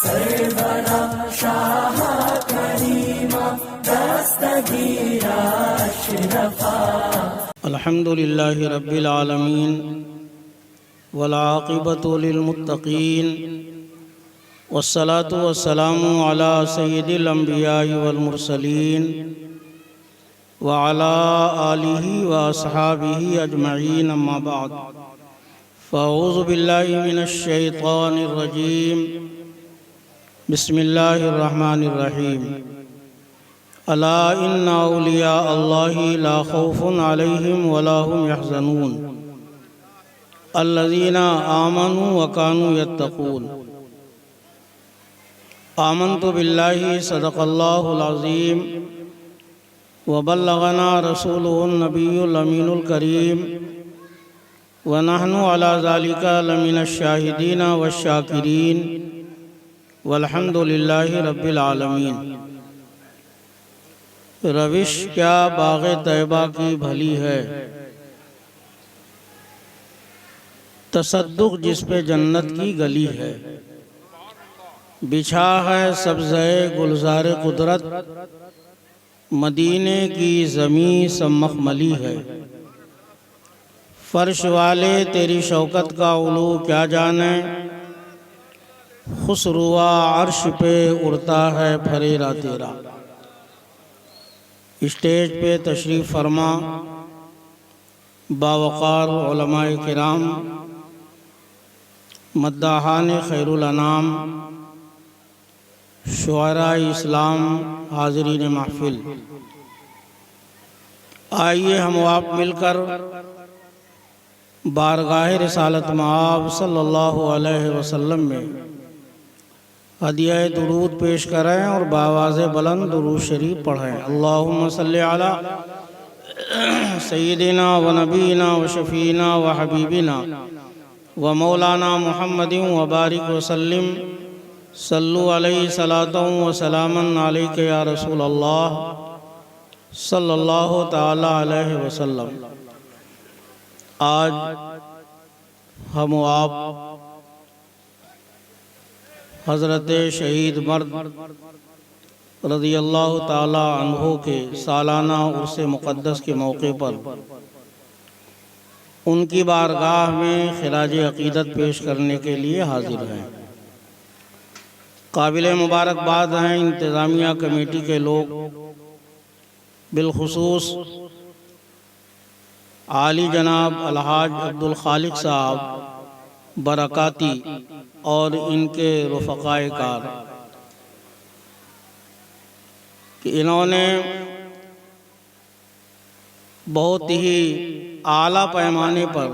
सरवरा शाह करीमा दस्तगीरा अशरफा। अल्हम्दुलिल्लाहि रब्बिल आलमीन वल आक़िबतु लिल मुत्तक़ीन वस्सलातु वस्सलामु अला सय्यिदिल अंबिया'i वल मुरसलीन व अला आलिहि व अस्हाबिहि अजमईन अम्मा बाद। फ़अऊज़ु बिल्लाहि मिनश शैतानिर रजीम। बिस्मिल्लाहिर रहमानिर रहीम। अला इन्ना औलिया अल्लाहि ला खौफुन अलैहिम वला हुम यहज़नून अल्लज़ीना आमनू व कानू यत्तक़ून। आमन्तु बिल्लाहि सदक़ल्लाहुल अज़ीम व बल्लगना रसूलुहुन नबियुल अमीनुल करीम व नहनु अला ज़ालिका लमिनश शाहिदीन वश्शाकिरीन वल्हम्दुलिल्लाहि रब्बिल आलमीन। रविश क्या बाग़े तैबा की भली है, तसद्दुक़ जिस पे जन्नत की गली है। बिछा है सब्ज़े गुलज़ार कुदरत, मदीने की ज़मीं सब मखमली है। फ़र्श वाले तेरी शौकत का उलू क्या जाने, खुसरुआ अर्श पे उड़ता है फरेरा तेरा। स्टेज पे तशरीफ़ फरमा बावक़ार उलमाए किराम, मद्दाहान खैरुल अनाम, शुअराए इस्लाम, हाज़रीन महफ़िल, आइए हम आप मिलकर बारगाह रिसालत मआब सल्लल्लाहु अलैहि वसल्लम में हदिया दुरूद पेश करें और बावाज़े बुलंद दुरूद शरीफ पढ़ें। अल्लाहुम्मा सल्लि अला सय्यिदिना व नबीना व शफ़ीना व हबीबिना व मौलाना मुहम्मदिन व बारिक व सल्लिम। सल्लु अलैहि सलातन व सलामन अलैका या रसूल अल्लाह सल्लल्लाहु ताला अलैहि वसल्लम। आज हम आप हज़रत शहीद मर्द रज़ियल्लाहु ताला अन्हु के सालाना उर्स मुक़द्दस के मौके पर उनकी बारगाह में खिराज अक़ीदत पेश करने के लिए हाजिर हैं। काबिल मुबारकबाद हैं इंतज़ामिया कमेटी के लोग, बिलखुसूस आली जनाब अलहाज अब्दुल खालिक साहब बरकाती और इनके रफ़क़ाए कार कि इन्होंने बहुत ही आला पैमाने पर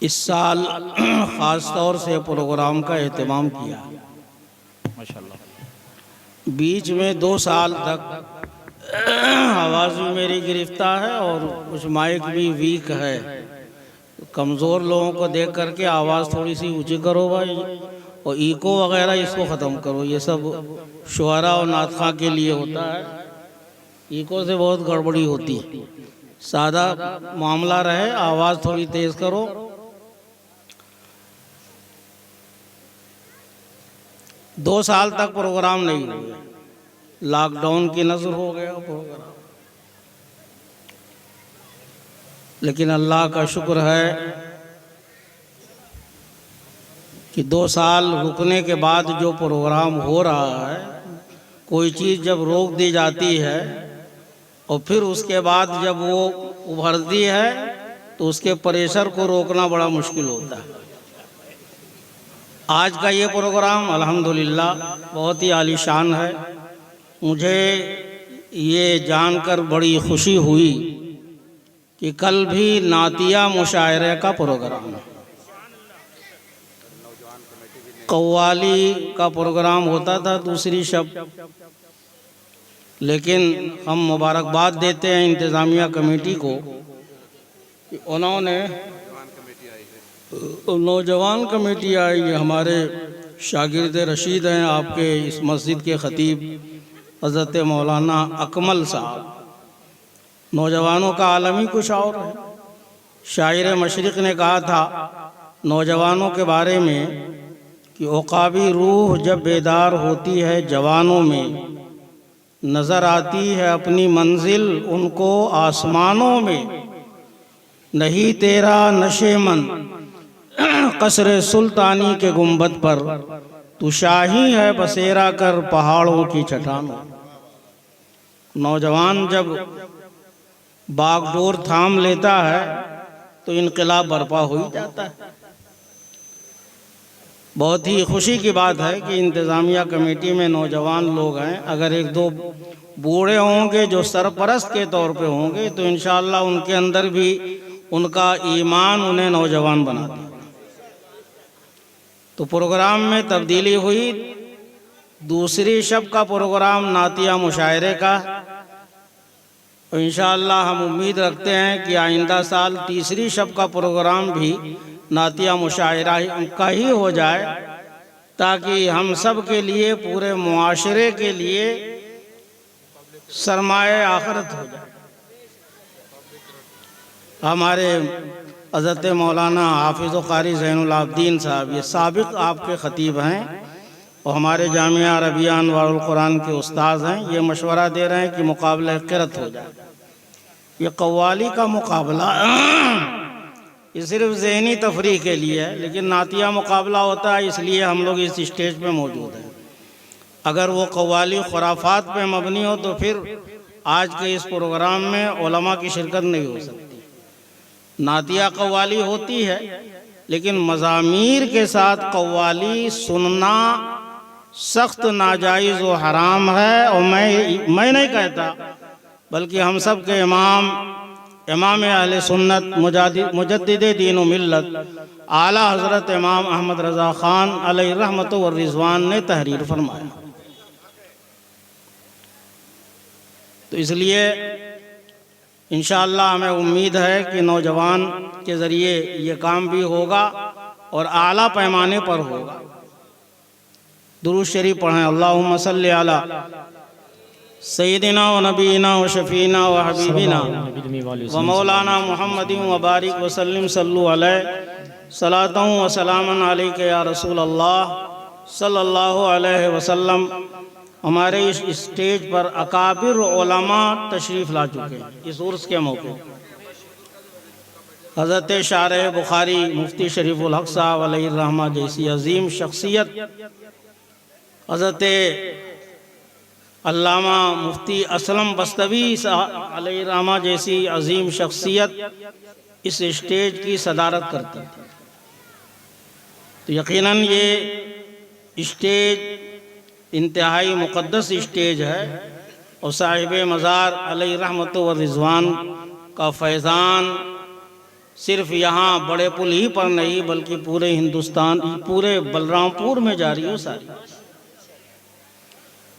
इस साल ख़ास तौर से प्रोग्राम का एहतमाम किया। माशाअल्लाह। बीच में 2 साल तक आवाज़ भी मेरी गिरफ्तार है और कुछ माइक भी वीक है। कमज़ोर लोगों को देख करके आवाज़ थोड़ी सी ऊँची करो भाई, और ईको वगैरह इसको ख़त्म करो। ये सब शुअरा और नातख़ा के लिए होता है, ईको से बहुत गड़बड़ी होती है। सादा मामला रहे, आवाज़ थोड़ी तेज़ करो। दो साल तक प्रोग्राम नहीं हुआ, लॉकडाउन की नज़र हो गया प्रोग्राम। लेकिन अल्लाह का शुक्र है कि 2 साल रुकने के बाद जो प्रोग्राम हो रहा है, कोई चीज़ जब रोक दी जाती है और फिर उसके बाद जब वो उभरती है तो उसके प्रेशर को रोकना बड़ा मुश्किल होता है। आज का ये प्रोग्राम अल्हम्दुलिल्लाह बहुत ही आलीशान है। मुझे ये जानकर बड़ी खुशी हुई कि कल भी नातिया मुशायरे का प्रोग्राम है। कव्वाली का प्रोग्राम होता था दूसरी शब, लेकिन हम मुबारकबाद देते हैं इंतज़ामिया कमेटी को कि उन्होंने नौजवान कमेटी आई है। हमारे शागिर्द रशीद हैं आपके इस मस्जिद के ख़तीब हज़रत मौलाना अकमल साहब। नौजवानों का आलम ही कुछ और है। शायर मशरिक़ ने कहा था नौजवानों के बारे में कि औकाबी रूह जब बेदार होती है जवानों में, नज़र आती है अपनी मंजिल उनको आसमानों में। नहीं तेरा नशेमन कसरे सुल्तानी के गुंबद पर, तू शाही है बसेरा कर पहाड़ों की चट्टानों। नौजवान जब बागडोर थाम लेता है तो इनकलाब बर्पा हो ही जाता है। बहुत ही खुशी की बात है कि इंतज़ामिया कमेटी में नौजवान लोग हैं। अगर एक दो बूढ़े होंगे जो सरपरस्त के तौर पे होंगे तो इंशाअल्लाह उनके अंदर भी उनका ईमान उन्हें नौजवान बना देगा। तो प्रोग्राम में तब्दीली हुई। दूसरी शब का प्रोग्राम नातिया मुशायरे का, तो इंशाअल्लाह हम उम्मीद रखते हैं कि आइंदा साल तीसरी शब का प्रोग्राम भी नातिया मुशायरा का ही हो जाए, ताकि हम सब के लिए, पूरे मुआशरे के लिए सरमाए आखिरत हो जाए। हमारे हज़रत मौलाना हाफिज़ क़ारी ज़ैनुल आबदीन साहब, ये साबिक़ आपके ख़तीब हैं और हमारे जामिया अरबिया अनवारुल कुरान के उस्ताद हैं। ये मशवरा दे रहे हैं कि मुकाबला क़िरत हो जाए। ये कव्वाली का मुकाबला ये सिर्फ ज़हनी तफरीह के लिए है, लेकिन नातिया मुकाबला होता है इसलिए हम लोग इस स्टेज पे मौजूद हैं। अगर वो कव्वाली खुराफात पे मबनी हो तो फिर आज के इस प्रोग्राम में उलमा की शिरकत नहीं हो सकती। नातिया कव्वाली होती है, लेकिन मज़ामीर के साथ कव्वाली सुनना सख्त नाजायज़ व हराम है। और मैं नहीं कहता, बल्कि हम सब के इमाम अहले सुन्नत मुजद्दिद दीन व मिल्लत आला हज़रत इमाम अहमद रज़ा ख़ान अलैहि रहमत व रिज़वान ने तहरीर फरमाया। तो इसलिए इंशाअल्लाह हमें उम्मीद है कि नौजवान के ज़रिए ये काम भी होगा और आला पैमाने पर होगा। दुरूद शरीफ पढ़ें। अल्लाहुम्मा सल्ली अला सय्यदिना व नबीना व शफीना व हबीबिना व मौलाना मुहम्मदिन व बारिक व सल्लिम सल्लु अलैहि सलातन व सलामन अलैका या रसूल अल्लाह सल्लल्लाहु अलैहि वसल्लम। हमारे इस स्टेज पर अकाबिर उलमा तशरीफ़ ला चुके हैं इस उर्स के मौके। हज़रत शारह बुखारी मुफ्ती शरीफुल हक़ साहब अलैहि रहमा जैसी अजीम शख्सियत, हज़रत अल्लामा मुफ्ती असलम बस्तवी अलैहि रहमा जैसी अजीम शख्सियत इस स्टेज की सदारत करती थी। तो यकीनन ये स्टेज इंतहाई मुक़द्दस स्टेज है और साहिब मज़ार अलैहि रहमत व रिज़वान का फैज़ान सिर्फ यहाँ बड़े पुल ही पर नहीं बल्कि पूरे हिंदुस्तान, पूरे बलरामपुर में जारी हो सारी।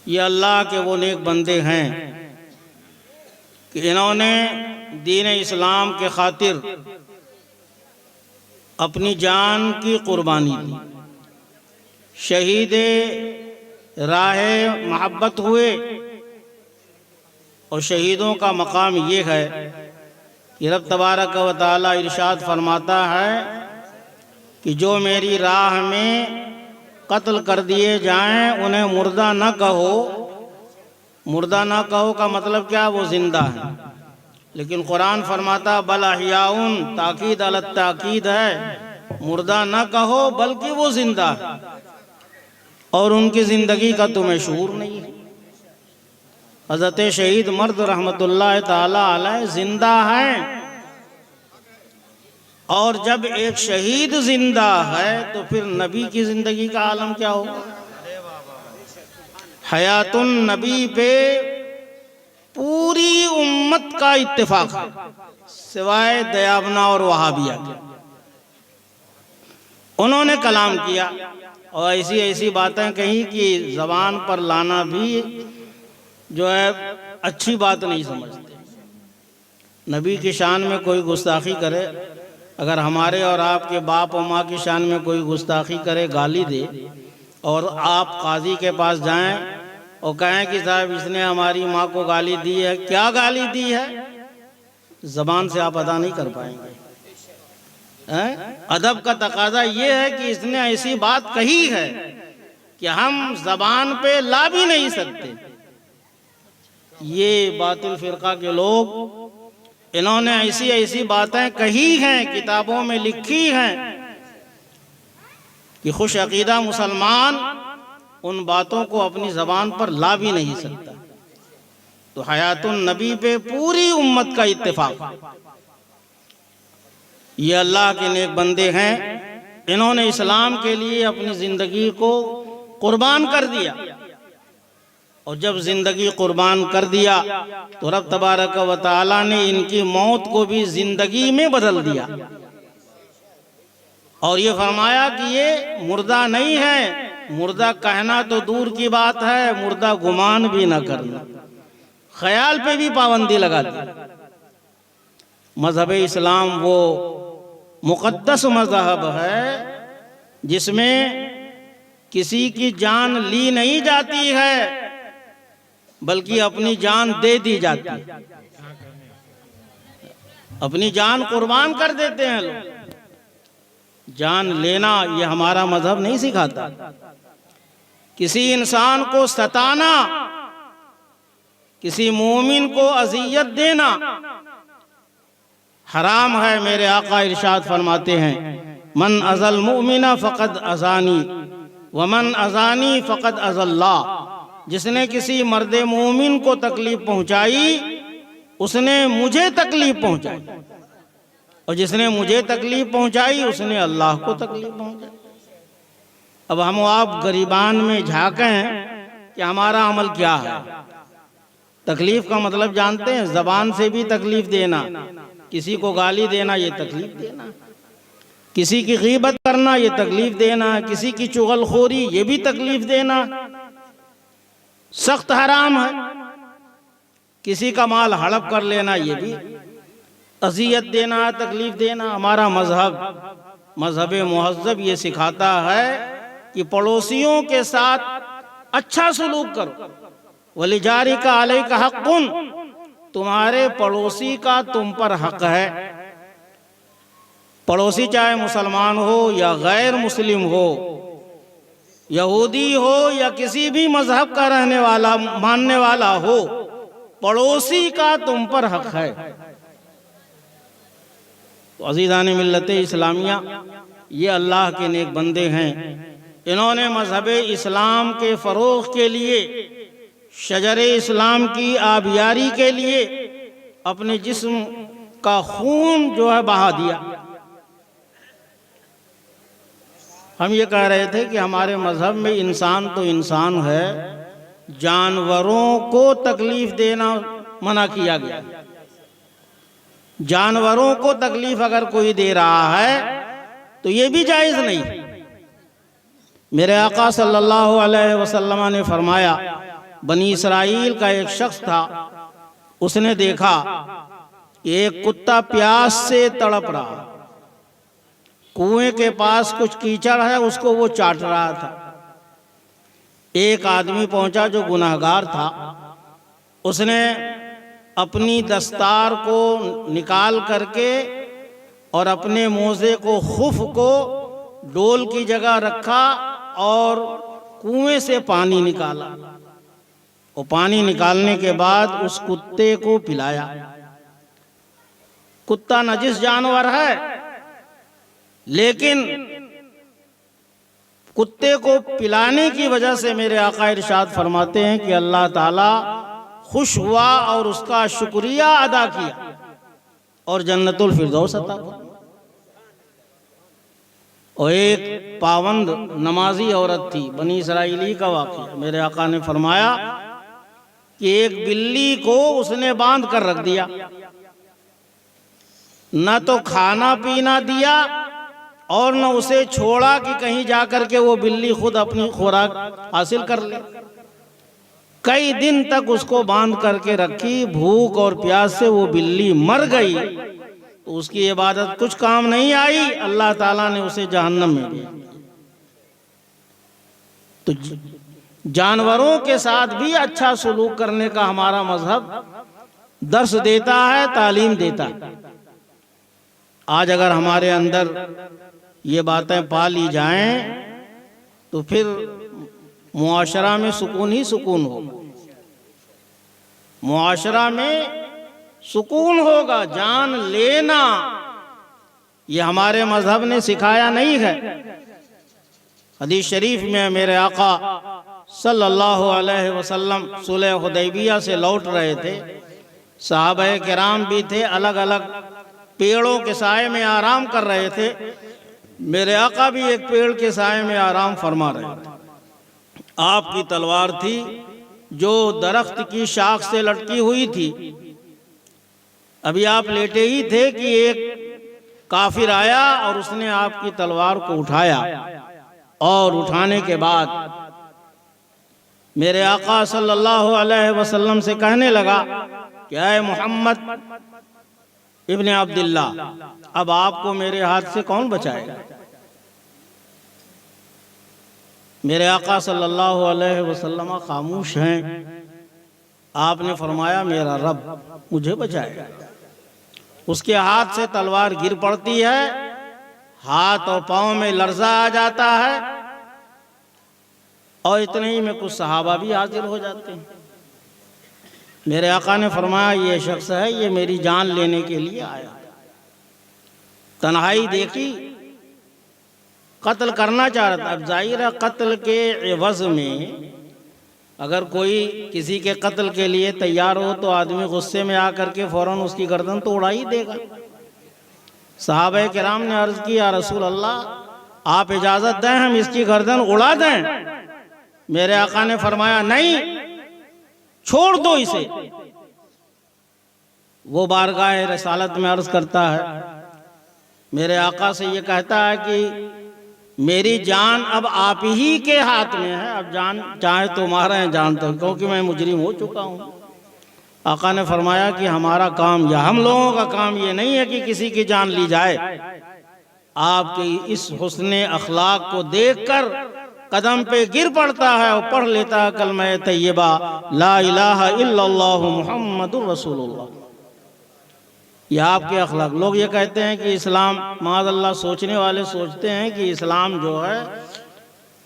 ये अल्लाह के वो नेक बंदे हैं कि इन्होंने दीन इस्लाम के खातिर अपनी जान की कुर्बानी दी, शहीद राहे मोहब्बत हुए। और शहीदों का मकाम ये है कि रब तबारक व तआला इरशाद फरमाता है कि जो मेरी राह में कत्ल कर दिए जाएं उन्हें मुर्दा न कहो। मुर्दा न कहो का मतलब क्या? वो जिंदा है। लेकिन कुरान फरमाता बल अहियाउन, ताकीद अल ताकीद है, मुर्दा न कहो बल्कि वो जिंदा है और उनकी ज़िंदगी का तुम्हें शूर नहीं है। हज़रत शहीद मर्द रहमतुल्लाह ताला अलैह जिंदा हैं, और जब एक शहीद जिंदा है तो फिर नबी की ज़िंदगी का आलम क्या होगा? हयातुन नबी पे पूरी उम्मत का इत्तेफाक है सिवाय दयाबना और वहाबिया के। उन्होंने कलाम किया और ऐसी ऐसी बातें कही कि ज़बान पर लाना भी जो है अच्छी बात नहीं समझते। नबी की शान में कोई गुस्ताखी करे, अगर हमारे और आपके बाप और माँ की शान में कोई गुस्ताखी करे, गाली दे, और आप काजी के पास जाएं और कहें कि साहब इसने हमारी माँ को गाली दी है, क्या गाली दी है, ज़बान से आप अदा नहीं कर पाएंगे। अदब का तकाजा ये है कि इसने ऐसी बात कही है कि हम जबान पे ला भी नहीं सकते। ये बातिल फिरका के लोग, इन्होंने ऐसी ऐसी बातें कही हैं, किताबों में लिखी हैं कि खुश अकीदा मुसलमान उन बातों को अपनी जबान पर ला भी नहीं सकता। तो हयातुन नबी पे पूरी उम्मत का इत्तेफाक। ये अल्लाह के नेक बंदे हैं, इन्होंने इस्लाम के लिए अपनी जिंदगी को कुर्बान कर दिया, और जब जिंदगी कुर्बान कर दिया तो रब तबारक व तआला ने इनकी मौत को भी जिंदगी में बदल दिया, और ये फरमाया कि ये मुर्दा नहीं है। मुर्दा कहना तो दूर की बात है, मुर्दा गुमान भी ना करना, ख्याल पे भी पाबंदी लगा दी। मजहब इस्लाम वो मुक़द्दस मजहब है जिसमें किसी की जान ली नहीं जाती है, बल्कि अपनी जान दे दी जाती है। अपनी जान कुर्बान कर देते हैं लोग। जान लेना ये हमारा मजहब नहीं सिखाता। किसी इंसान को सताना, किसी मोमिन को अजियत देना हराम है। मेरे आका इरशाद फरमाते हैं, मन अज़ल मुमिना फ़क़द अज़ानी व मन अज़ानी फ़क़द अज़ल्लाह। जिसने किसी मर्द मोमिन को तकलीफ पहुंचाई उसने मुझे तकलीफ पहुंचाई, और जिसने मुझे तकलीफ पहुंचाई उसने अल्लाह को तकलीफ पहुंचाई। अब हम आप गरीबान में झांकें कि हमारा अमल क्या है। तकलीफ का मतलब जानते हैं, जबान से भी तकलीफ देना, किसी को गाली देना ये तकलीफ देना, किसी की गीबत करना ये तकलीफ देना, किसी की चुगलखोरी ये भी तकलीफ देना सख्त हराम है। किसी का माल हड़प कर लेना ये भी अजियत देना, तकलीफ देना। हमारा मजहब मुहज़्ज़ब ये सिखाता है कि पड़ोसियों के साथ अच्छा सलूक करो। वलिजारी का अलैका हक़्क़ुन, तुम्हारे पड़ोसी का तुम पर हक है। पड़ोसी चाहे मुसलमान हो या गैर मुस्लिम हो, यहूदी हो या किसी भी मजहब का रहने वाला मानने वाला हो, पड़ोसी का तुम पर हक है। तो अज़ीज़ान मिल्लत इस्लामिया, ये अल्लाह के नेक बंदे हैं। इन्होंने मजहब इस्लाम के फ़रोग़ के लिए, शजरे इस्लाम की आबियारी के लिए अपने जिस्म का खून जो है बहा दिया। हम ये कह रहे थे कि हमारे मजहब में इंसान तो इंसान है, जानवरों को तकलीफ देना मना किया गया। जानवरों को तकलीफ अगर कोई दे रहा है तो ये भी जायज़ नहीं। मेरे आका सल्लल्लाहु अलैहि वसल्लम ने फरमाया, बनी इसराइल का एक शख्स था, उसने देखा कि एक कुत्ता प्यास से तड़प रहा, कुएं के पास कुछ कीचड़ है, उसको वो चाट रहा था। एक आदमी पहुंचा जो गुनाहगार था, उसने अपनी दस्तार को निकाल करके और अपने मोज़े को, खुफ को डोल की जगह रखा और कुएं से पानी निकाला। वो पानी निकालने के बाद उस कुत्ते को पिलाया। कुत्ता नजिस जानवर है, लेकिन कुत्ते को पिलाने की वजह से मेरे आका इरशाद फरमाते हैं कि अल्लाह ताला खुश हुआ और उसका शुक्रिया अदा किया और जन्नतुल फिरदौस अता किया। और एक पाबंद नमाजी औरत थी, बनी इसराइली का वाक़या। मेरे आका ने फरमाया कि एक बिल्ली को उसने बांध कर रख दिया, न तो खाना पीना दिया और न उसे छोड़ा कि कहीं जाकर के वो बिल्ली खुद अपनी खुराक हासिल कर ले। कई दिन तक उसको बांध करके रखी, भूख और प्यास से वो बिल्ली मर गई। तो उसकी इबादत कुछ काम नहीं आई, अल्लाह ताला ने उसे जहन्नम में दिया। तो जानवरों के साथ भी अच्छा सलूक करने का हमारा मजहब दर्स देता है, तालीम देता है। आज अगर हमारे अंदर ये बातें पा ली जाएं तो फिर मुआशरा में सुकून ही सुकून होगा, मुआशरा में सुकून होगा। जान लेना ये हमारे मजहब ने सिखाया नहीं है। हदीस शरीफ में मेरे आका सल्लल्लाहु अलैहि वसल्लम सुलह हुदैबिया से लौट रहे थे, सहाबाए किराम भी थे, अलग अलग पेड़ों के साए में आराम कर रहे थे। मेरे आका भी एक पेड़ के साए में आराम फरमा रहे थे। आपकी तलवार थी जो दरख्त की शाख से लटकी हुई थी। अभी आप लेटे ही थे कि एक काफिर आया और उसने आपकी तलवार को उठाया, और उठाने के बाद मेरे आका सल्लल्लाहु अलैहि वसल्लम से कहने लगा कि ऐ मोहम्मद इब्ने अब्दुल्ला, अब आपको मेरे हाथ से कौन बचाएगा। मेरे आका सल्लल्लाहु अलैहि वसल्लम खामोश हैं। आपने फरमाया मेरा रब मुझे बचाएगा। उसके हाथ से तलवार गिर पड़ती है, हाथ और पांव में लर्जा आ जाता है, और इतने ही में कुछ सहाबा भी हाजिर हो जाते हैं। मेरे आका ने फरमाया ये शख्स है, ये मेरी जान लेने के लिए आया। तन्हाई देखी, कत्ल करना चाह रहा था। अब जाहिर है कत्ल के एवज में अगर कोई किसी के कत्ल के लिए तैयार हो तो आदमी गुस्से में आकर के फौरन उसकी गर्दन तो उड़ा ही देगा। सहाबा किराम ने अर्ज की या रसूल अल्लाह आप इजाजत दें हम इसकी गर्दन उड़ा दें। मेरे आका ने फरमाया नहीं, छोड़ दो इसे। वो बारगाह रसालत में अर्ज करता है, मेरे आका से ये कहता है कि मेरी जान अब आप ही के हाथ में है, अब जान चाहे तो मारें जान तो, क्योंकि मैं मुजरिम हो चुका हूँ। आका ने फरमाया कि हमारा काम या हम लोगों का काम ये नहीं है कि किसी की जान ली जाए। आपके इस हुस्ने अखलाक को देखकर कदम पे गिर पड़ता है और पढ़ लेता है कलमा तैयबा ला इलाहा इल्लल्लाह मुहम्मदुर रसूलुल्लाह। ये आपके अखलाक। लोग ये कहते हैं कि इस्लाम, माज़अल्लाह सोचने वाले सोचते हैं कि इस्लाम जो है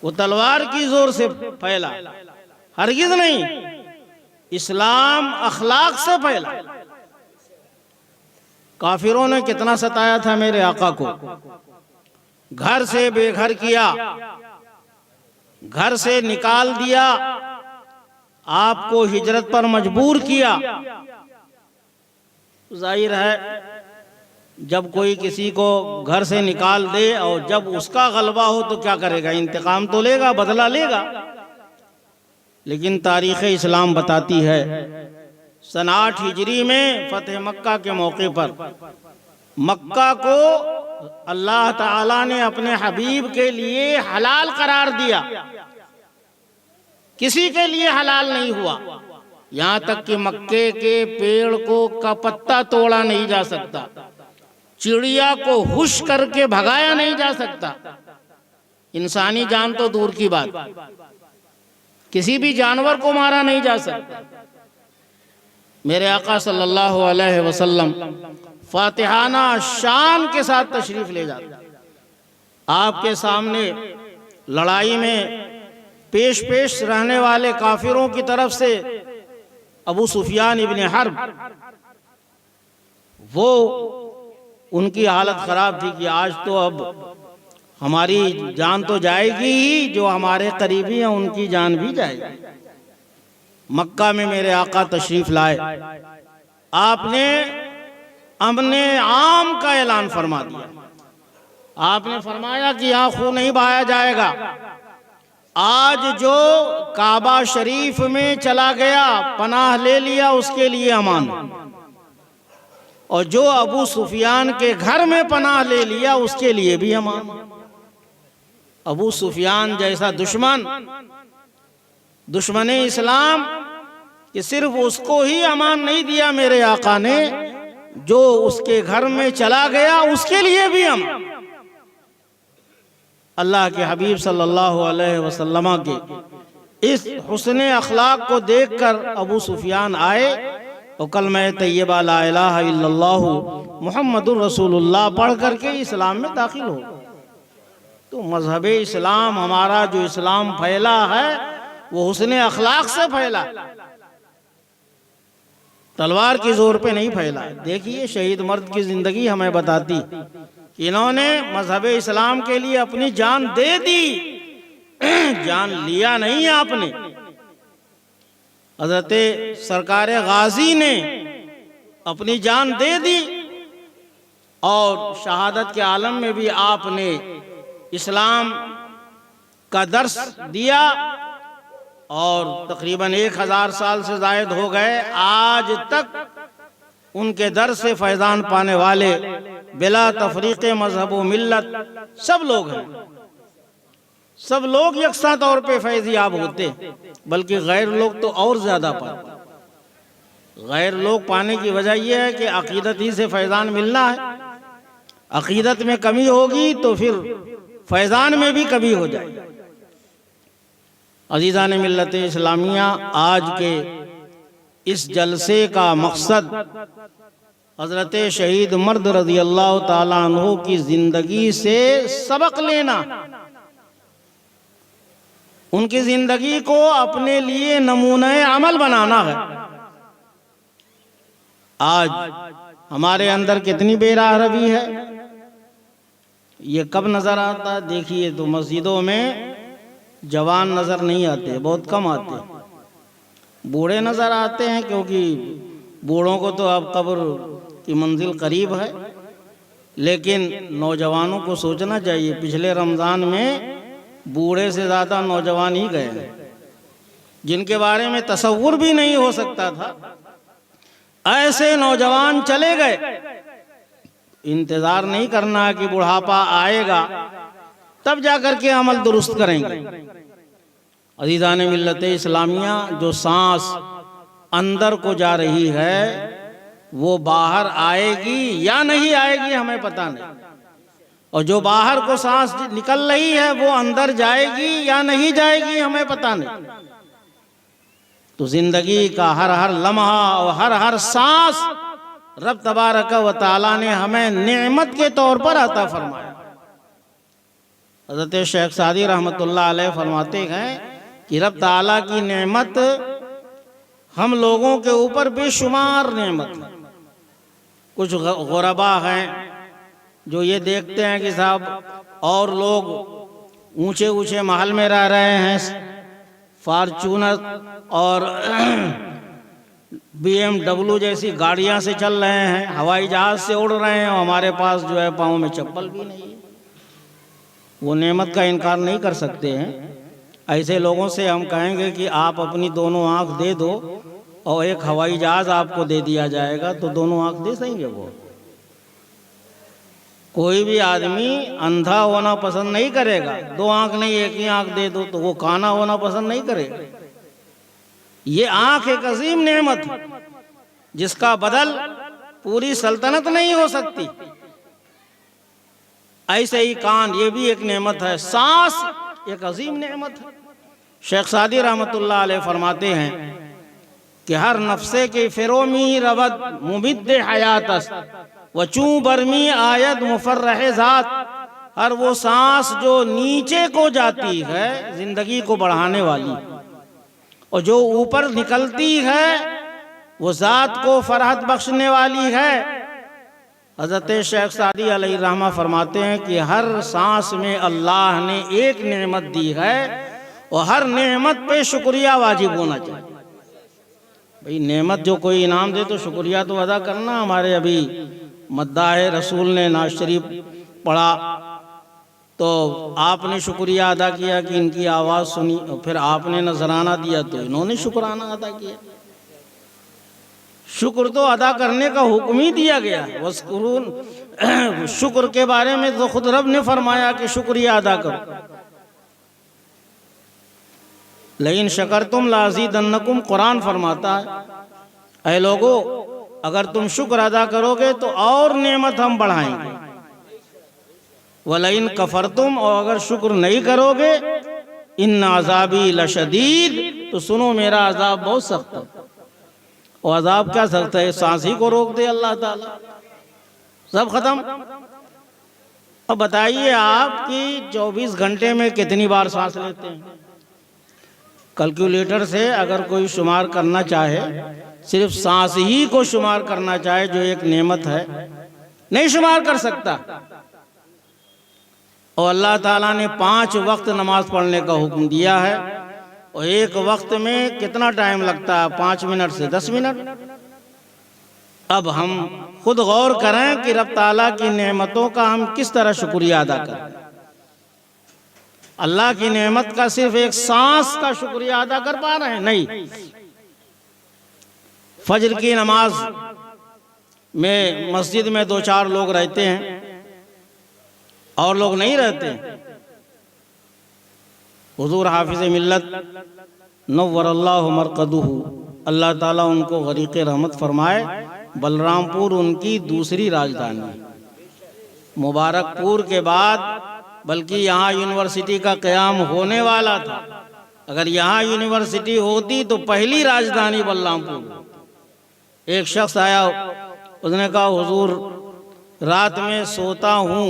वो तलवार की जोर से फैला, हरगिज़ नहीं, इस्लाम अखलाक से फैला। काफिरों ने कितना सताया था मेरे आका को, घर से बेघर किया, घर से निकाल दिया, आपको हिजरत पर मजबूर किया। जाहिर है जब कोई किसी को घर से निकाल दे और जब उसका गलबा हो तो क्या करेगा, इंतकाम तो लेगा, बदला लेगा। लेकिन तारीख़ इस्लाम बताती है सन 8 हिजरी में फतेह मक्का के मौके पर मक्का को अल्लाह ताला ने अपने हबीब के लिए हलाल करार दिया। किसी के लिए हलाल नहीं हुआ, यहाँ तक कि मक्के के पेड़ को का पत्ता तोड़ा नहीं जा सकता, चिड़िया को हुश करके भगाया नहीं जा सकता। इंसानी जान तो दूर की बात, किसी भी जानवर को मारा नहीं जा सकता। मेरे आका सल्लल्लाहु अलैहि वसल्लम फातिहाना शान के साथ तशरीफ ले जाते। आपके सामने लड़ाई में पेश रहने वाले काफिरों की तरफ से अबू सुफियान इब्ने हर्ब, वो उनकी हालत खराब थी कि आज तो अब हमारी जान तो जाएगी ही, जो हमारे करीबी हैं उनकी जान भी जाएगी। मक्का में मेरे आका तशरीफ लाए, आपने अमने आम का ऐलान फरमा दिया। आपने फरमाया कि यहाँ खून नहीं बहाया जाएगा। आज जो काबा शरीफ में चला गया, पनाह ले लिया, उसके लिए अमान, और जो अबू सुफियान के घर में पनाह ले लिया उसके लिए भी अमान। अबू सुफियान जैसा दुश्मन इस्लाम कि सिर्फ उसको ही अमान नहीं दिया मेरे आका ने, जो उसके घर में चला गया उसके लिए भी अमान। अल्लाह के हबीब सल्लल्लाहु अलैहि वसल्लम के इस हुस्ने अखलाक को देखकर अबू सुफियान आए और कलमा तैयबा ला इलाहा इल्लल्लाह मुहम्मदुर रसूलुल्लाह पढ़ करके इस्लाम में दाखिल हो। तो मजहब इस्लाम हमारा जो इस्लाम फैला है वो हुस्न अखलाक से फैला, तलवार की जोर पे नहीं फैला। देखिए शहीद मर्द की जिंदगी हमें बताती, इन्होंने मजहब इस्लाम के लिए अपनी जान दे दी, जान लिया नहीं आपने। हजरत सरकार गाजी ने अपनी जान दे दी और शहादत के आलम में भी आपने इस्लाम का दर्स दिया और तकरीबन 1000 साल से जायद हो गए, आज तक उनके दर से फैजान पाने वाले बिला तफरीक मजहब व मिल्लत सब लोग हैं। सब लोग यकसा तौर पे फैज़याब होते, बल्कि गैर लोग तो और ज्यादा पाते। गैर लोग पाने की वजह यह है कि अकीदत ही से फैजान मिलना है। अकीदत में कमी होगी तो फिर फैजान में भी कमी हो जाए। अजीज़ान मिल्लत इस्लामिया, आज के इस जलसे का मकसद हजरत शहीद मर्द रज़ी अल्लाह ताला अन्हु की जिंदगी से सबक लेना, उनकी जिंदगी को अपने लिए नमूने अमल बनाना है। आज हमारे अंदर कितनी बेराहरवी है, ये कब नजर आता है? देखिए तो मस्जिदों में जवान नजर नहीं आते, बहुत कम आते। बूढ़े नजर आते हैं क्योंकि बूढ़ों को तो अब कब्र की मंजिल करीब है, लेकिन नौजवानों को सोचना चाहिए। पिछले रमजान में बूढ़े से ज्यादा नौजवान ही गए हैं, जिनके बारे में तसव्वुर भी नहीं हो सकता था, ऐसे नौजवान चले गए। इंतजार नहीं करना कि बुढ़ापा आएगा तब जाकर के अमल दुरुस्त करेंगे। अज़ीज़ान मिल्लत इस्लामिया, जो सांस अंदर को जा रही है वो बाहर आएगी या नहीं आएगी हमें पता नहीं, और जो बाहर को सांस निकल रही है वो अंदर जाएगी या नहीं जाएगी हमें पता नहीं। तो जिंदगी का हर हर लम्हा और हर हर सांस रब तबारक व तआला ने हमें नेमत के तौर पर अता फरमाया। हज़रत शेख सादी रहमतुल्लाह अलैह फरमाते हैं कि रब ताला की नेमत हम लोगों के ऊपर बेशुमार नेमत है। कुछ गुरबा हैं जो ये देखते हैं कि साहब और लोग ऊंचे ऊंचे महल में रह रहे हैं, फॉर्च्यूनर और BMW जैसी गाड़ियां से चल रहे हैं, हवाई जहाज से उड़ रहे हैं, और हमारे पास जो है पाँव में चप्पल भी नहीं है। वो नेमत का इनकार नहीं कर सकते हैं। ऐसे लोगों से हम कहेंगे कि आप अपनी दोनों आंख दे दो और एक हवाई जहाज आपको दे दिया जाएगा, तो दोनों आंख दे सकेंगे वो? कोई भी आदमी अंधा होना पसंद नहीं करेगा। दो आंख नहीं एक ही आंख दे दो तो वो काना होना पसंद नहीं करेगा। ये आंख एक अजीम नेमत है जिसका बदल पूरी सल्तनत नहीं हो सकती। ऐसे ही कान, ये भी एक नेमत है। सांस एक अजीम नेमत है। शेख सादी रहमतुल्लाह अलैह फरमाते हैं कि हर नफ्से के फिरोमी रवद मुबिद्द हयातस वचू बरमी आयत मुफर्रह जात। हर वो सांस जो नीचे को जाती है जिंदगी को बढ़ाने वाली, और जो ऊपर निकलती है वो जात को फरहत बख्शने वाली है। हज़रत शेख सादी अलैहि रहमा फरमाते हैं कि हर सांस में अल्लाह ने एक नेमत दी है और हर नेमत पे शुक्रिया वाजिब होना चाहिए। भाई नेमत जो कोई इनाम दे तो शुक्रिया तो अदा करना। हमारे अभी मद्दाह रसूल ने नाज शरीफ पढ़ा तो आपने शुक्रिया अदा किया कि इनकी आवाज़ सुनी, और फिर आपने नजराना दिया तो इन्होंने शुक्राना अदा किया। शुक्र तो अदा करने का हुक्म ही दिया गया है। वस्कुरून, शुक्र के बारे में तो खुद रब ने फरमाया कि शुक्रिया अदा करो। लेकिन शकरतुम लाज़ीदन्नकुम, कुरान फरमाता है ऐ लोगो अगर तुम शुक्र अदा करोगे तो और नेमत हम बढ़ाएंगे। वलइन कफरतुम, और अगर शुक्र नहीं करोगे इन्न अज़ाबी लशदीद, तो सुनो मेरा अज़ाब बहुत सख्त है। और अजाब क्या सकता है, सांस ही को रोक दे अल्लाह ताला, सब खत्म। अब बताइए आप कि 24 घंटे में कितनी बार सांस लेते हैं? कैलकुलेटर से अगर कोई शुमार करना चाहे, सिर्फ सांस ही को शुमार करना चाहे जो एक नेमत है, नहीं शुमार कर सकता। और अल्लाह ताला ने 5 वक्त नमाज पढ़ने का हुक्म दिया है, और एक वक्त में कितना टाइम लगता है? 5 मिनट से 10 मिनट। अब हम खुद गौर करें कि रब ताला की नेमतों का हम किस तरह शुक्रिया अदा करें। अल्लाह की नेमत का सिर्फ एक सांस का शुक्रिया अदा कर पा रहे हैं? नहीं। फजर की नमाज में मस्जिद में 2-4 लोग रहते हैं और लोग नहीं रहते। हुजूर हाफिज मिल्लत नव्वरल्लाहु मरकदुहु, अल्लाह ताला उनको गरीक़ रहमत फरमाए, बलरामपुर उनकी दूसरी राजधानी, मुबारकपुर के बाद, बल्कि यहाँ यूनिवर्सिटी का क़याम होने वाला था। अगर यहाँ यूनिवर्सिटी होती तो पहली राजधानी बलरामपुर। एक शख्स आया, उसने कहा हुजूर रात में सोता हूँ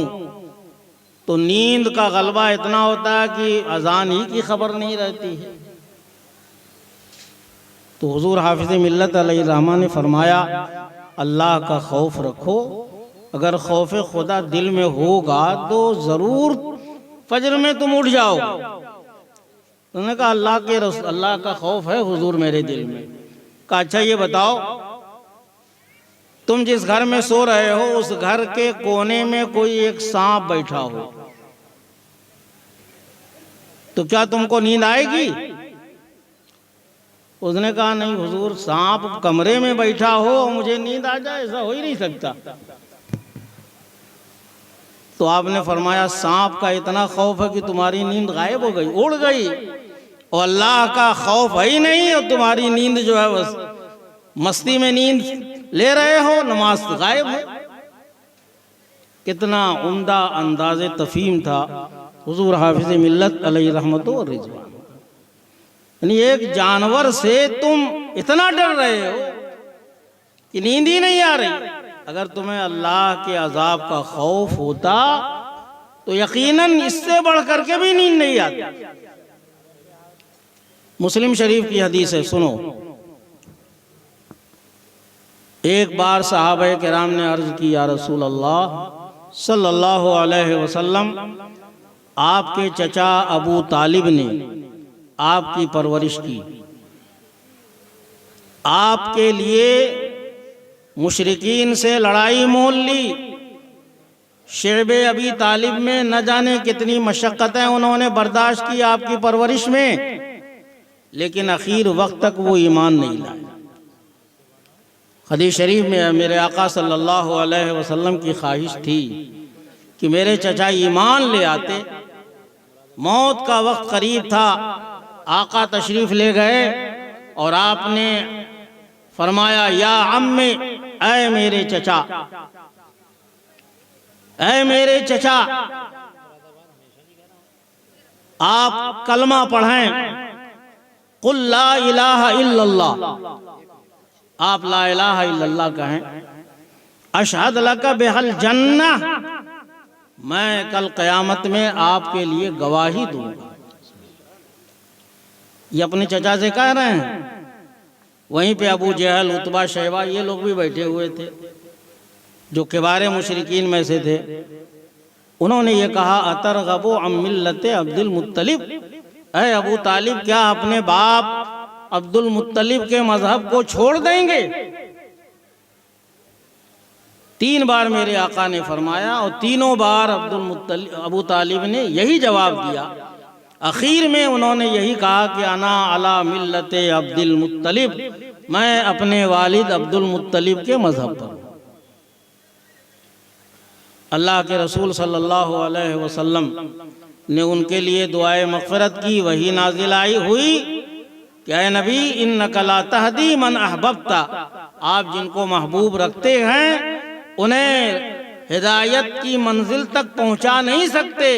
तो नींद का गलबा इतना होता है कि अजान ही की खबर नहीं रहती है। तो हुजूर हाफिज मिल्लत अलैहिर्रहमान ने फरमाया, अल्लाह का खौफ रखो, अगर खौफ खुदा दिल में होगा तो ज़रूर फजर में तुम उठ जाओ। उन्होंने कहा अल्लाह का खौफ है हुजूर मेरे दिल में। कहा अच्छा ये बताओ, तुम जिस घर में सो रहे हो उस घर के कोने में कोई एक सांप बैठा हो तो क्या तुमको नींद आएगी? उसने कहा नहीं हुजूर, सांप कमरे में बैठा हो और मुझे नींद आ जाए, ऐसा हो ही नहीं सकता। तो आपने फरमाया सांप का इतना खौफ है कि तुम्हारी नींद गायब हो गई, उड़ गई, और अल्लाह का खौफ है ही नहीं और तुम्हारी नींद जो है बस मस्ती में नींद ले रहे हो, नमाज तो गायब है। कितना उम्दा अंदाज़े तफहीम था हुजूर हाफिज मिल्लत अलैहि रहमत व रिज़वान। यानी एक जानवर से तुम इतना डर रहे हो कि नींद ही नहीं आ रही। अगर तुम्हें अल्लाह के अजाब का खौफ होता तो यकीनन इससे बढ़ करके भी नींद नहीं आती। मुस्लिम शरीफ की हदीस है, सुनो। एक बार सहाबा किराम ने अर्ज की, या रसूल अल्लाह सल्लल्लाहु अलैहि वसल्लम, आपके चचा अबू तालिब ने आपकी परवरिश की, आपके लिए मुशरिकीन से लड़ाई मोल ली, शेबे अबी तालिब में न जाने कितनी मशक्क़तें उन्होंने बर्दाश्त की आपकी परवरिश में, लेकिन आखिर वक्त तक वो ईमान नहीं लाए। हदीस शरीफ में मेरे आका सल्लल्लाहु अलैहि वसल्लम की ख्वाहिश थी कि मेरे चचा ईमान ले आते। मौत का वक्त करीब था, आका तशरीफ ले गए और आपने फरमाया, या अम्मे, ऐ मेरे चचा, ऐ मेरे चचा, आप कलमा पढ़ें, कुल ला इलाहा इल्लल्लाह, आप ला इलाहा इल्लल्लाह कहें, अशहद लका बिहल जन्नह, मैं कल क़यामत में आपके लिए गवाही दूंगा। ये अपने चचा से कह रहे हैं। वहीं पे अबू जहल, उतबा, शैबा ये लोग भी बैठे हुए थे जो किबारे मुशरिकीन में से थे। उन्होंने ये कहा, अतरगबु अम मिल्लत अब्दुल मुत्तलिब, ऐ अबू तालिब, क्या अपने बाप अब्दुल मुत्तलिब के मजहब को छोड़ देंगे? 3 बार मेरे आका ने फरमाया और तीनों बार अबू तालिब ने यही जवाब दिया। आखिर में उन्होंने यही कहा कि अना अला मिल्लत अब्दुल मुत्तलिब, मैं अपने वालिद अब्दुल मुत्तलिब के मजहब पर हूँ। अल्लाह के रसूल सल्लल्लाहु अलैहि वसल्लम ने उनके लिए दुआए मग़फ़िरत की। वही नाजिल आई हुई कि ऐ नबी, इन्नका ला तहदी मन अहबब्ता, आप जिनको महबूब रखते हैं उन्हें हिदायत की मंजिल तक पहुंचा नहीं सकते।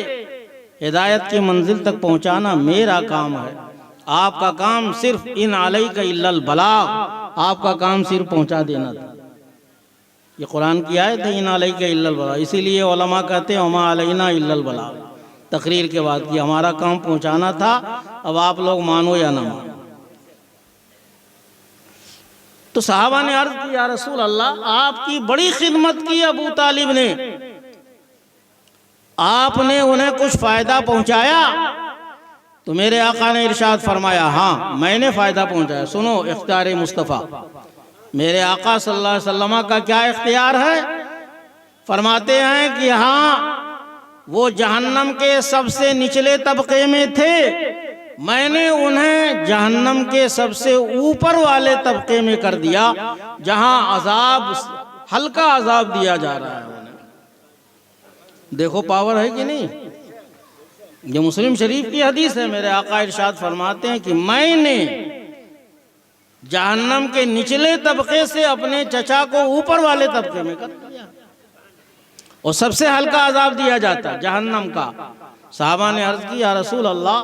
हिदायत की मंजिल तक पहुंचाना मेरा काम है, आपका काम सिर्फ इन अलैका इल्लल बलाग, आपका काम सिर्फ पहुंचा देना था। ये कुरान की आयत है, इन अलैका इल्लल बलाग। इसीलिए उलमा कहते हैं वमा अलैना इल्लल बलाग, तकरीर के बाद कि हमारा काम पहुंचाना था, अब आप लोग मानो या ना मानो। तो साहबा ने अर्ज की, या रसूल अल्लाह, आपकी बड़ी खिदमत की अबू तालिब ने, आपने उन्हें कुछ फायदा पहुंचाया? तो मेरे आका ने इरशाद फरमाया, हाँ मैंने फायदा पहुंचाया। सुनो इख्तियार मुस्तफ़ा, मेरे आका सल्लल्लाहु अलैहि वसल्लम का क्या इख्तियार है? फरमाते हैं कि हाँ, वो जहन्नम के सबसे निचले तबके में थे, मैंने उन्हें जहन्नम के सबसे ऊपर वाले तबके में कर दिया, जहां अजाब, हल्का अजाब दिया जा रहा है उन्हें। देखो पावर है कि नहीं। ये मुस्लिम शरीफ की हदीस है। मेरे आका इरशाद फरमाते हैं कि मैंने जहन्नम के निचले तबके से अपने चचा को ऊपर वाले तबके में कर दिया, और सबसे हल्का अजाब दिया जाता जहन्नम का। साहबा ने अर्ज की, या रसूल अल्लाह,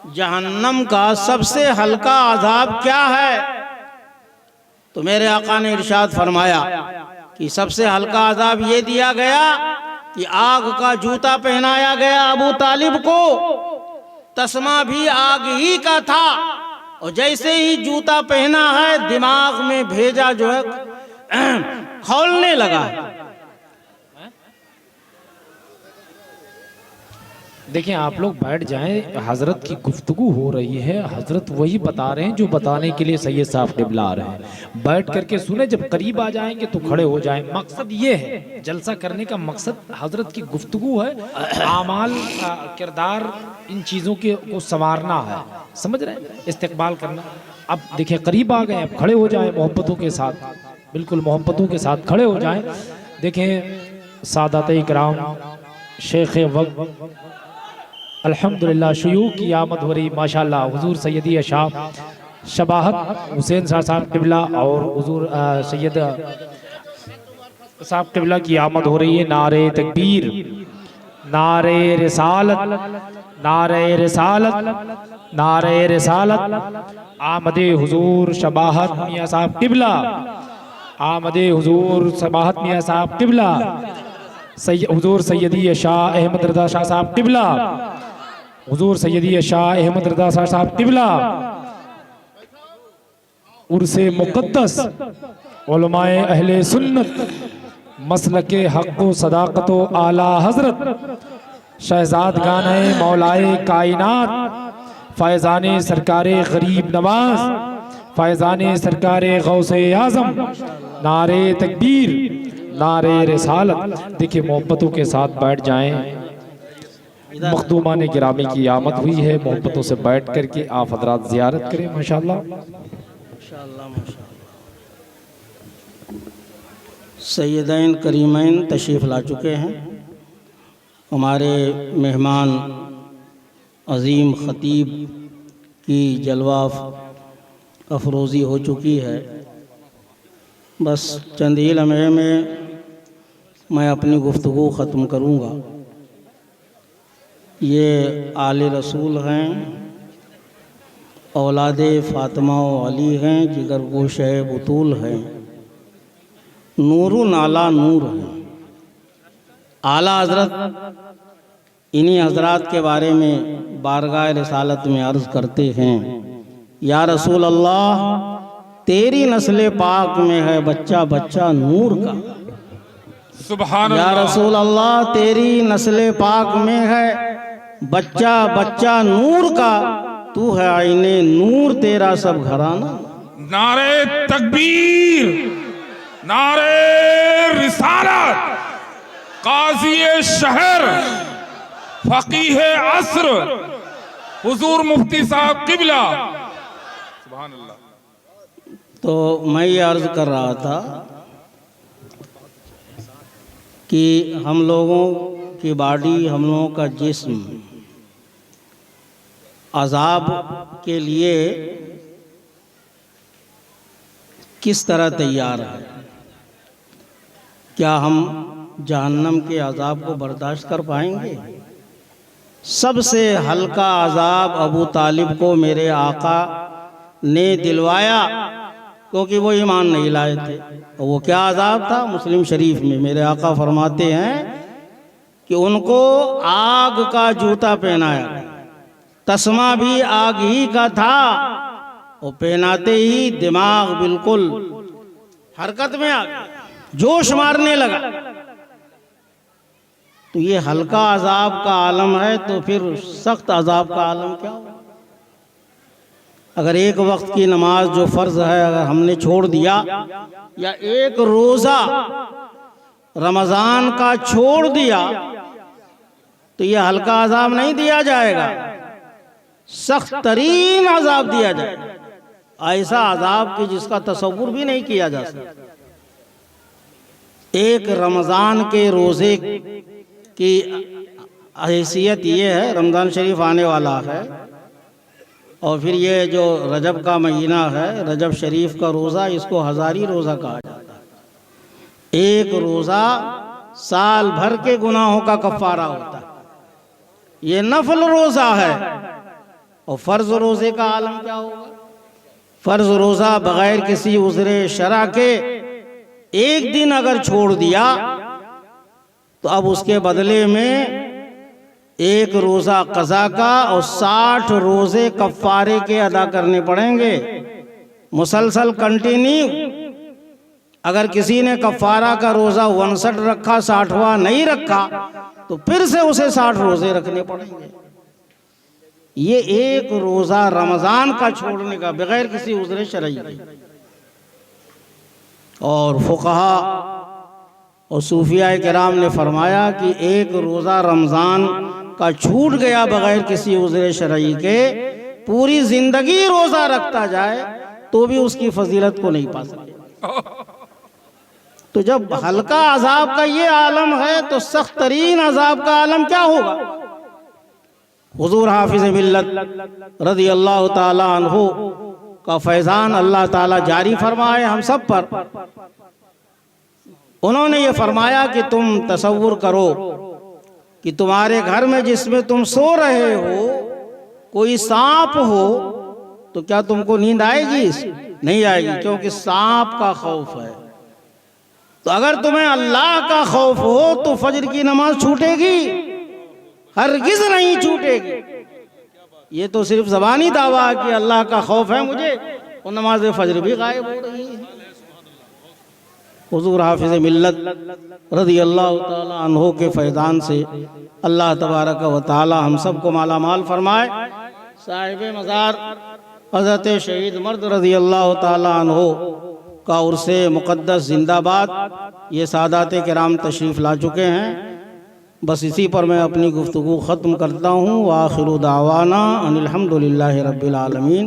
जहन्नम का सबसे हल्का अजाब क्या है? तो मेरे आका ने इरशाद फरमाया कि सबसे हल्का अजाब ये दिया गया कि आग का जूता पहनाया गया अबू तालिब को, तस्मा भी आग ही का था, और जैसे ही जूता पहना है दिमाग में भेजा जो है खौलने लगा। देखिए आप लोग बैठ जाएं, हजरत की गुफ्तगू हो रही है, हजरत वही बता रहे हैं जो बताने के लिए सैयद साहब क़िबला आ रहे हैं। बैठ करके सुने, जब करीब आ जाएंगे तो खड़े हो जाएं। मकसद ये है, जलसा करने का मकसद हजरत की गुफ्तगू है, आमाल, किरदार, इन चीज़ों के को संवारना है, समझ रहे हैं, इस्तेकबाल करना। अब देखिए करीब आ गए, अब खड़े हो जाएं मोहब्बतों के साथ, बिल्कुल मोहब्बतों के साथ खड़े हो जाएं। देखें सादात इकराम, शेख वक्त, अल्हम्दुलिल्लाह शयूख की आमद हो रही, माशाल्लाह। हुजूर सैयदी अशाब शबाहत हुसैन साहब क़िबला और हुजूर सैयद साहब क़िबला की आमद हो रही है। नारे तकबीर, नारे रिसालत, नारे रिसालत, नारे रिसालत। आमदे हुजूर शबाहत मियाँ साहब क़िबला, आमदे हुजूर शबाहत मियाँ साहब क़िबला, हुजूर सैयदी शाह अहमद रज़ा शाह साहब क़िबला, हुजूर सैयदी शाह अहमद रज़ा शाह साहब क़िबला, उर्से मुक़द्दस उलमाए अहले सुन्नत, मसलके हक़ व सदाक़त व आला हज़रत, शहज़ाद गाने मौलाए कायनात, फ़ैज़ाने सरकारे गरीब नवाज, फ़ैज़ाने सरकारे गौसे आज़म। नारे तकबीर, नारे रिसालत। देखिए मोहब्बतों के साथ बैठ जाएं। मखदूमान गिरामी की आमद हुई है, मोहब्बतों से बैठ करके आप हजरात ज़ियारत करें। माशाअल्लाह माशाअल्लाह माशाअल्लाह। सैयदैन करीमैन तशरीफ़ ला चुके हैं। हमारे मेहमान अज़ीम ख़तीब की जलवा अफरोज़ी हो चुकी है। बस चंद ही लम्हे में मैं अपनी गुफ्तगू ख़त्म करूँगा। ये आले रसूल हैं, औलादे फ़ातिमा व अली हैं, जिगर गोश बुतूल हैं, नूरुन आला नूर हैं। आला हज़रत इन्हीं हज़रात के बारे में बारगाह रिसालत में अर्ज़ करते हैं, या रसूल अल्लाह, तेरी नस्ल पाक में है बच्चा बच्चा नूर का। सुभान या अल्लाह। रसूल अल्लाह, तेरी नस्ल पाक में है बच्चा बच्चा नूर का, तू है आईने नूर तेरा सब घराना। नारे तकबीर, नारे रिसालत। काज़ी शहर, फकीह असर, हुजूर मुफ्ती साहब क़िबला। सुभान अल्लाह। तो मैं ये अर्ज़ कर रहा था कि हम लोगों की बॉडी, हम लोगों का जिस्म अज़ाब के लिए किस तरह तैयार है। क्या हम जहन्नम के अज़ाब को बर्दाश्त कर पाएंगे? सबसे हल्का अज़ाब अबू तालिब को मेरे आका ने दिलवाया, क्योंकि वो ईमान नहीं लाए थे। और वो क्या अजाब था? मुस्लिम शरीफ में मेरे आका फरमाते हैं कि उनको आग का जूता पहनाया, तस्मा भी आग ही का था, और पहनाते ही दिमाग बिल्कुल हरकत में आ गया, जोश मारने लगा। तो ये हल्का अजाब का आलम है, तो फिर सख्त अजाब का आलम क्या हो? अगर एक वक्त की नमाज जो फर्ज है अगर हमने छोड़ दिया, या एक रोजा रमजान का छोड़ दिया, तो ये हल्का अजाब नहीं दिया जाएगा, सख्त तरीन अजाब दिया जाएगा। ऐसा अजाब कि जिसका तसव्वुर भी नहीं किया जा सकता। एक रमजान के रोजे की हैसियत ये है, रमजान शरीफ आने वाला है, और फिर ये जो रजब का महीना है, रजब शरीफ का रोज़ा, इसको हज़ारी रोज़ा कहा जाता है। एक रोज़ा साल भर के गुनाहों का कफ़ारा होता है। ये नफल रोज़ा है। और फ़र्ज़ रोज़े का आलम क्या होगा? फ़र्ज़ रोज़ा बग़ैर किसी उज़्र शरा के एक दिन अगर छोड़ दिया, तो अब उसके बदले में एक रोज़ा क़ज़ा का और 60 रोज़े कफ़ारे के अदा करने पड़ेंगे, मुसलसल कंटिन्यू। अगर किसी ने कफ़ारा का रोज़ा 59 रखा, 60वां नहीं रखा, तो फिर से उसे 60 रोज़े रखने पड़ेंगे। ये एक रोज़ा रमज़ान का छोड़ने का बगैर किसी उज़्र शरई के। और फुक़हा और सूफिया किराम ने फरमाया कि एक रोज़ा रमज़ान का छूट गया बगैर किसी उज़्र शरई के, पूरी जिंदगी रोज़ा रखता जाए तो भी उसकी फजीलत को नहीं पा सके। तो जब हल्का अजाब का ये आलम है, तो सख्त तरीन अजाब का आलम क्या होगा? हुजूर हाफिज मिल्लत रज़ी अल्लाह ताला अन्हु का फैज़ान अल्लाह ताला जारी फरमाए हम सब पर। उन्होंने ये फरमाया कि तुम तसव्वुर करो कि तुम्हारे घर में जिसमें तुम सो रहे हो कोई सांप हो, तो क्या तुमको नींद आएगी? नहीं आएगी, क्योंकि सांप का खौफ है। तो अगर तुम्हें अल्लाह का खौफ हो तो फजर की नमाज छूटेगी? हरगिज नहीं छूटेगी। ये तो सिर्फ ज़बानी दावा है कि अल्लाह का खौफ है मुझे, और नमाज फजर भी गायब हो रही है। हुजूर हाफिज़ मिल्लत रज़ी अल्लाह ताला अन्हु के फैज़ान से अल्लाह तबारक व तआला हम सब को माला माल फरमाए। साहिब मज़ार हज़रत शहीद मर्द रज़ी अल्लाह ताला अन्हु का उर्से मुक़द्दस जिंदाबाद। ये सादात किराम तशरीफ़ ला चुके हैं। बस इसी पर मैं अपनी गुफ्तगू ख़त्म करता हूँ। व आखिरु दावाना अनिल हम्दुलिल्लाहि रब्बिल आलमीन।